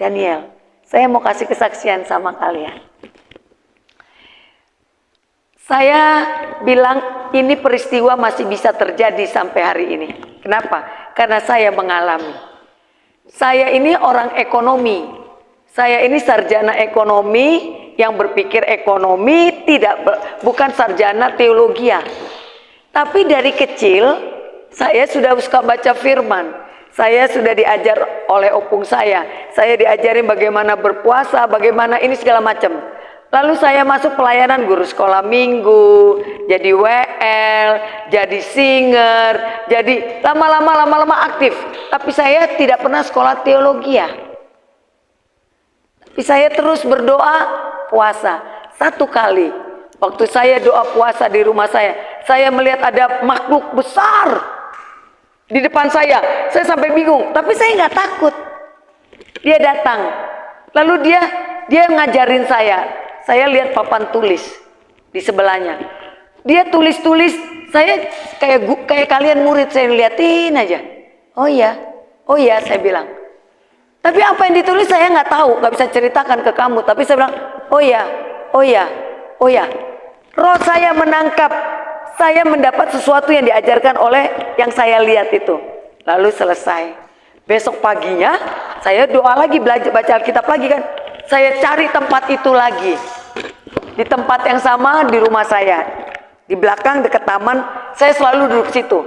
Daniel. Saya mau kasih kesaksian sama kalian. Saya bilang ini peristiwa masih bisa terjadi sampai hari ini. Kenapa? Karena saya mengalami. Saya ini orang ekonomi. Saya ini sarjana ekonomi yang berpikir ekonomi, bukan sarjana teologi. Tapi dari kecil saya sudah suka baca firman. Saya sudah diajar oleh opung saya. Saya diajarin bagaimana berpuasa, bagaimana ini segala macam. Lalu saya masuk pelayanan guru sekolah minggu, jadi WL, jadi singer, jadi lama-lama aktif. Tapi saya tidak pernah sekolah teologi. Tapi saya terus berdoa puasa. Satu kali waktu saya doa puasa di rumah saya melihat ada makhluk besar di depan saya sampai bingung, tapi saya nggak takut. Dia datang, lalu dia ngajarin saya lihat papan tulis di sebelahnya. Dia tulis, saya kayak kalian murid, saya liatin aja. Oh iya, saya bilang. Tapi apa yang ditulis saya nggak tahu, nggak bisa ceritakan ke kamu. Tapi saya bilang, oh ya. Roh saya menangkap. Saya mendapat sesuatu yang diajarkan oleh yang saya lihat itu. Lalu selesai. Besok paginya saya doa lagi, belajar baca Alkitab lagi kan. Saya cari tempat itu lagi. Di tempat yang sama di rumah saya. Di belakang dekat taman, saya selalu duduk situ.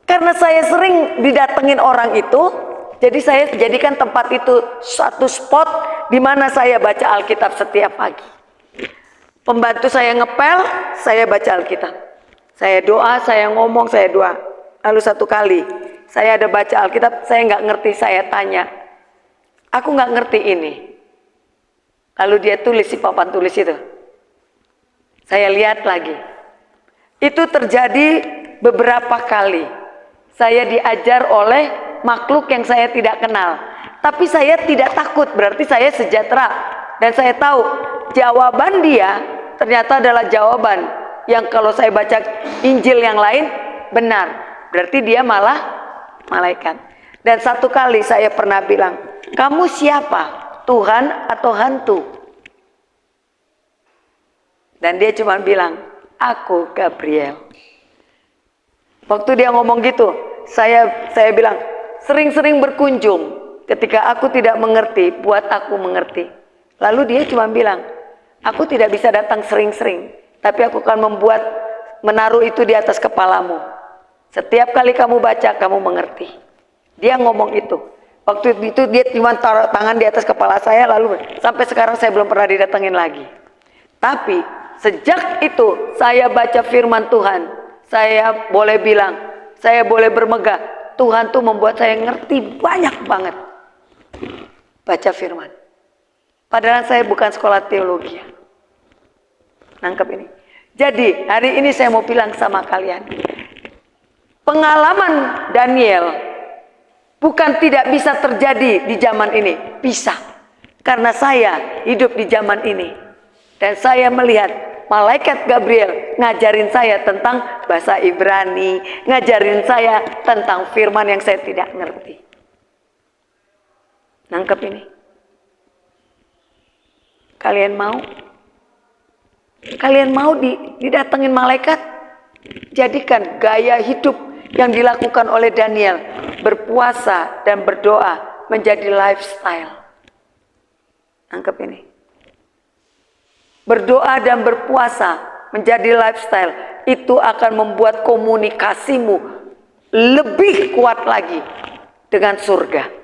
Karena saya sering didatengin orang itu, jadi saya jadikan tempat itu satu spot di mana saya baca Alkitab setiap pagi. Pembantu saya ngepel, saya baca Alkitab. Saya doa, saya ngomong, saya doa. Lalu satu kali, saya ada baca Alkitab, saya nggak ngerti, saya tanya. Aku nggak ngerti ini. Lalu dia tulis di papan tulis itu. Saya lihat lagi. Itu terjadi beberapa kali. Saya diajar oleh makhluk yang saya tidak kenal. Tapi saya tidak takut, berarti saya sejahtera. Dan saya tahu, jawaban dia ternyata adalah jawaban yang kalau saya baca Injil yang lain benar, berarti dia malah malaikat. Dan satu kali saya pernah bilang, kamu siapa? Tuhan atau hantu? Dan dia cuma bilang, aku Gabriel. Waktu dia ngomong gitu, saya bilang, sering-sering berkunjung. Ketika aku tidak mengerti, buat aku mengerti. Lalu dia cuma bilang, aku tidak bisa datang sering-sering, tapi aku akan menaruh itu di atas kepalamu. Setiap kali kamu baca, kamu mengerti. Dia ngomong itu. Waktu itu dia cuma taruh tangan di atas kepala saya, lalu sampai sekarang saya belum pernah didatengin lagi. Tapi sejak itu saya baca firman Tuhan, saya boleh bilang, saya boleh bermegah, Tuhan tuh membuat saya ngerti banyak banget. Baca firman. Padahal saya bukan sekolah teologi. Nangkep ini. Jadi hari ini saya mau bilang sama kalian, pengalaman Daniel bukan tidak bisa terjadi di zaman ini, bisa. Karena saya hidup di zaman ini dan saya melihat malaikat Gabriel ngajarin saya tentang bahasa Ibrani, ngajarin saya tentang firman yang saya tidak ngerti. Nangkep ini? Kalian mau? Kalian mau didatengin malaikat? Jadikan gaya hidup yang dilakukan oleh Daniel, berpuasa dan berdoa, menjadi lifestyle. Nangkep ini? Berdoa dan berpuasa menjadi lifestyle. Itu akan membuat komunikasimu lebih kuat lagi dengan surga.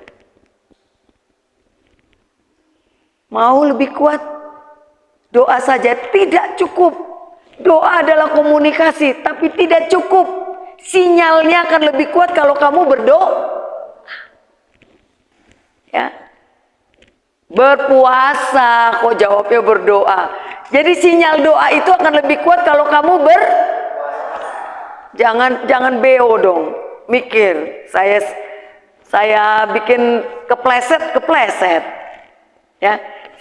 Mau lebih kuat? Doa saja tidak cukup. Doa adalah komunikasi, tapi tidak cukup. Sinyalnya akan lebih kuat kalau kamu berdoa. Ya. Berpuasa, kok jawabnya berdoa. Jadi sinyal doa itu akan lebih kuat kalau kamu jangan beo dong. Mikir, saya bikin kepleset. Ya.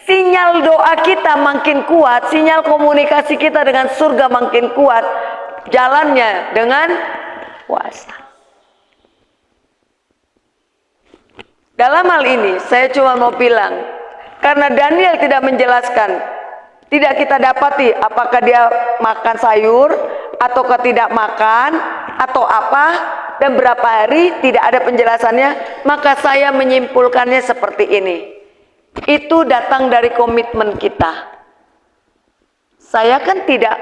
Sinyal doa kita makin kuat, sinyal komunikasi kita dengan surga makin kuat. Jalannya dengan puasa. Dalam hal ini saya cuma mau bilang, karena Daniel tidak menjelaskan, tidak kita dapati apakah dia makan sayur ataukah tidak makan atau apa dan berapa hari, tidak ada penjelasannya, maka saya menyimpulkannya seperti ini. Itu datang dari komitmen kita. Saya kan tidak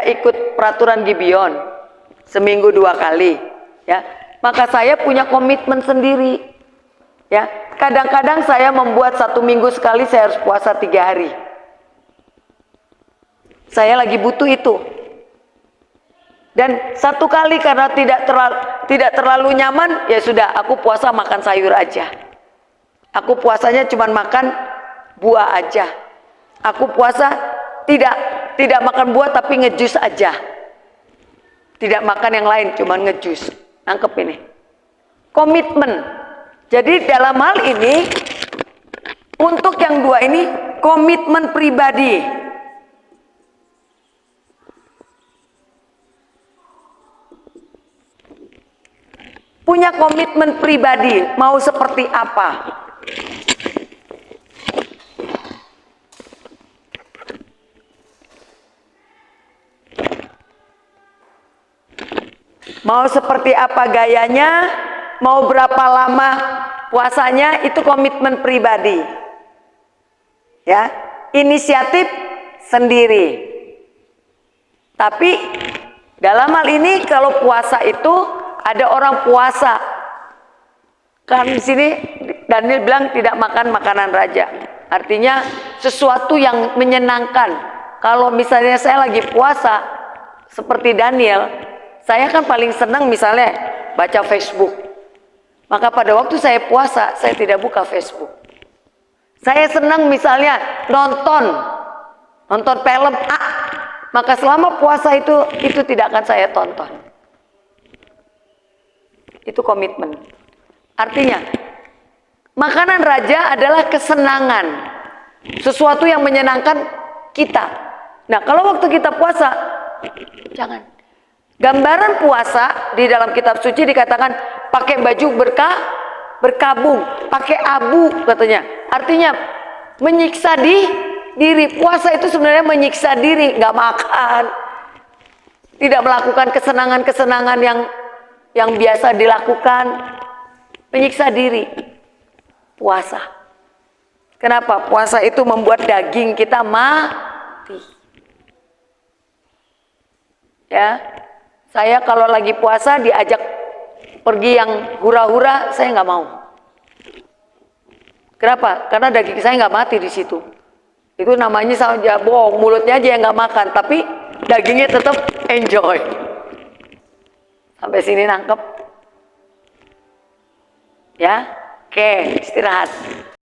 ikut peraturan Gibeon seminggu 2 kali, ya. Maka saya punya komitmen sendiri, ya. Kadang-kadang saya membuat 1 minggu sekali saya harus puasa 3 hari. Saya lagi butuh itu. Dan 1 kali karena tidak terlalu nyaman, ya sudah, aku puasa makan sayur aja. Aku puasanya cuma makan buah aja. Aku puasa tidak makan buah tapi ngejus aja. Tidak makan yang lain, cuma ngejus. Nangkep ini. Komitmen. Jadi dalam hal ini, untuk yang 2 ini, komitmen pribadi. Punya komitmen pribadi, mau seperti apa? Mau seperti apa gayanya, mau berapa lama puasanya, itu komitmen pribadi. Ya, inisiatif sendiri. Tapi dalam hal ini kalau puasa itu ada orang puasa. Kan di sini Daniel bilang tidak makan makanan raja. Artinya sesuatu yang menyenangkan. Kalau misalnya saya lagi puasa seperti Daniel, saya kan paling senang misalnya baca Facebook. Maka pada waktu saya puasa, saya tidak buka Facebook. Saya senang misalnya nonton film A. Maka selama puasa itu tidak akan saya tonton. Itu komitmen. Artinya, makanan raja adalah kesenangan. Sesuatu yang menyenangkan kita. Nah, kalau waktu kita puasa, jangan. Gambaran puasa di dalam kitab suci dikatakan pakai baju berkabung, pakai abu katanya. Artinya menyiksa diri. Puasa itu sebenarnya menyiksa diri, nggak makan, tidak melakukan kesenangan-kesenangan yang biasa dilakukan, menyiksa diri. Puasa. Kenapa? Puasa itu membuat daging kita mati. Ya. Saya kalau lagi puasa diajak pergi yang hura-hura, saya nggak mau. Kenapa? Karena daging saya nggak mati di situ. Itu namanya saja bohong, mulutnya aja yang nggak makan, tapi dagingnya tetap enjoy. Sampai sini nangkep? Ya, oke, istirahat.